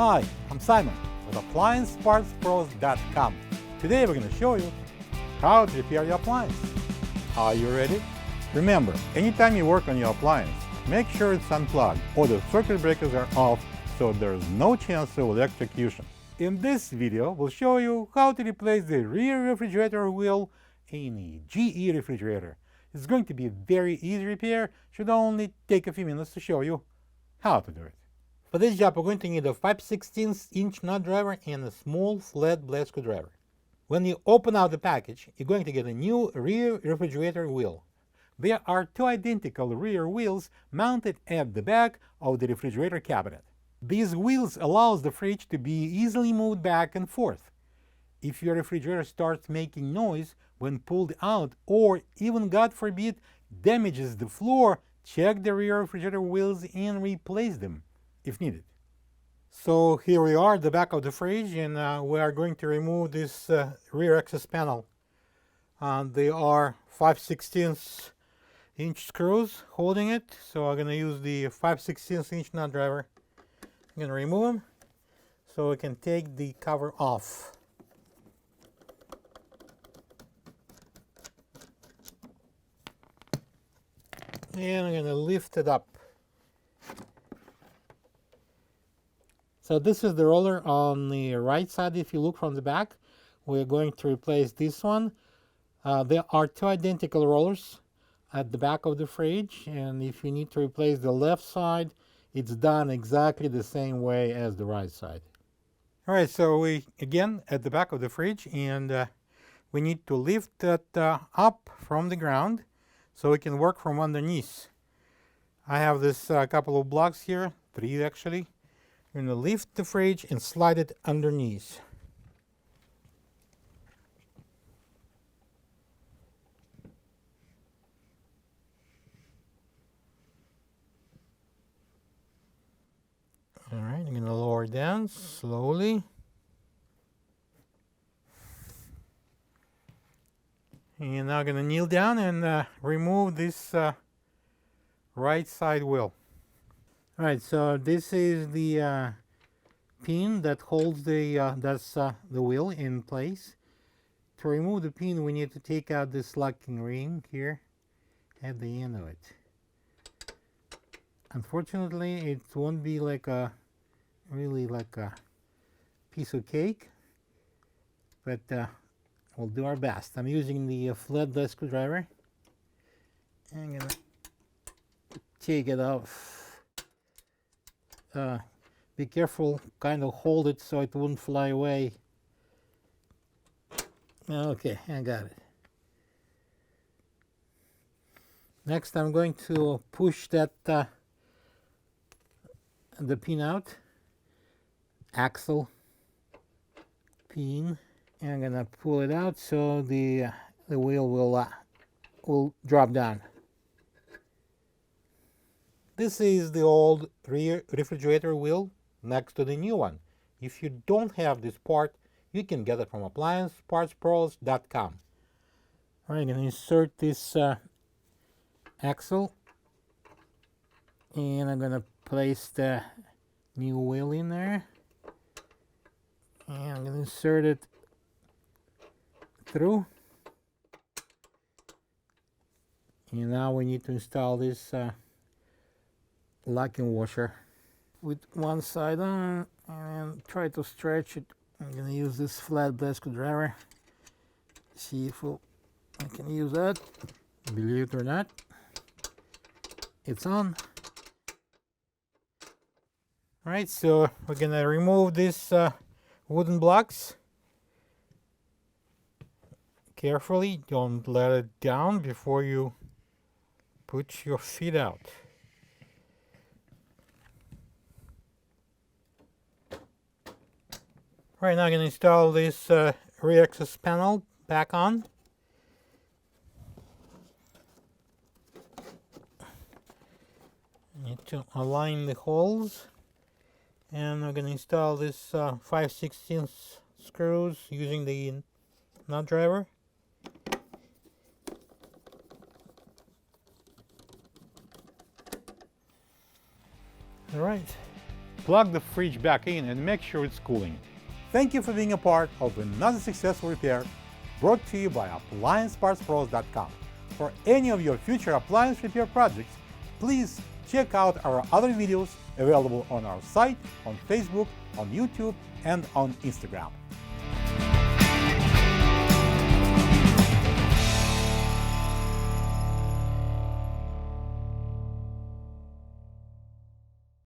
Hi, I'm Simon with AppliancePartsPros.com. Today we're going to show you how to repair your appliance. Are you ready? Remember, anytime you work on your appliance, make sure it's unplugged or the circuit breakers are off so there's no chance of electrocution. In this video, we'll show you how to replace the rear refrigerator wheel in a GE refrigerator. It's going to be a very easy repair, should only take a few minutes to show you how to do it. For this job, we're going to need a 5/16" nut driver and a small flat blade screwdriver. When you open out the package, you're going to get a new rear refrigerator wheel. There are two identical rear wheels mounted at the back of the refrigerator cabinet. These wheels allow the fridge to be easily moved back and forth. If your refrigerator starts making noise when pulled out, or even, God forbid, damages the floor, check the rear refrigerator wheels and replace them if needed. So here we are at the back of the fridge, and we are going to remove this rear access panel. They are 5/16" screws holding it, so I'm going to use the 5/16" nut driver. I'm going to remove them so we can take the cover off. And I'm going to lift it up. So this is the roller on the right side. If you look from the back, we're going to replace this one. There are two identical rollers at the back of the fridge, and if you need to replace the left side, it's done exactly the same way as the right side. All right, so we again at the back of the fridge, and we need to lift that up from the ground so we can work from underneath. I have this couple of blocks here, 3 actually. I'm going to lift the fridge and slide it underneath. All right, I'm going to lower down slowly. And now I'm going to kneel down and remove this right side wheel. All right, so this is the pin that holds the wheel in place. To remove the pin, we need to take out this locking ring here at the end of it. Unfortunately, it won't be like a piece of cake, but we'll do our best. I'm using the flat blade screwdriver. I'm gonna take it off. Be careful, kind of hold it so it won't fly away. Okay, I got it. Next, I'm going to push that the pin out, axle pin, and I'm gonna pull it out so the wheel will drop down. This is the old rear refrigerator wheel next to the new one. If you don't have this part, you can get it from AppliancePartsPros.com. All right, I'm going to insert this axle, and I'm going to place the new wheel in there. And I'm going to insert it through. And now we need to install this locking washer with one side on, and try to stretch it. I'm going to use this flat blade screwdriver. See if I can use that. Believe it or not, it's on. All right, so we're going to remove these wooden blocks. Carefully, don't let it down before you put your feet out. Right now I'm going to install this rear access panel back on. I need to align the holes, and I'm going to install this 5/16" screws using the nut driver. All right, plug the fridge back in and make sure it's cooling. Thank you for being a part of another successful repair brought to you by AppliancePartsPros.com. For any of your future appliance repair projects, please check out our other videos available on our site, on Facebook, on YouTube, and on Instagram.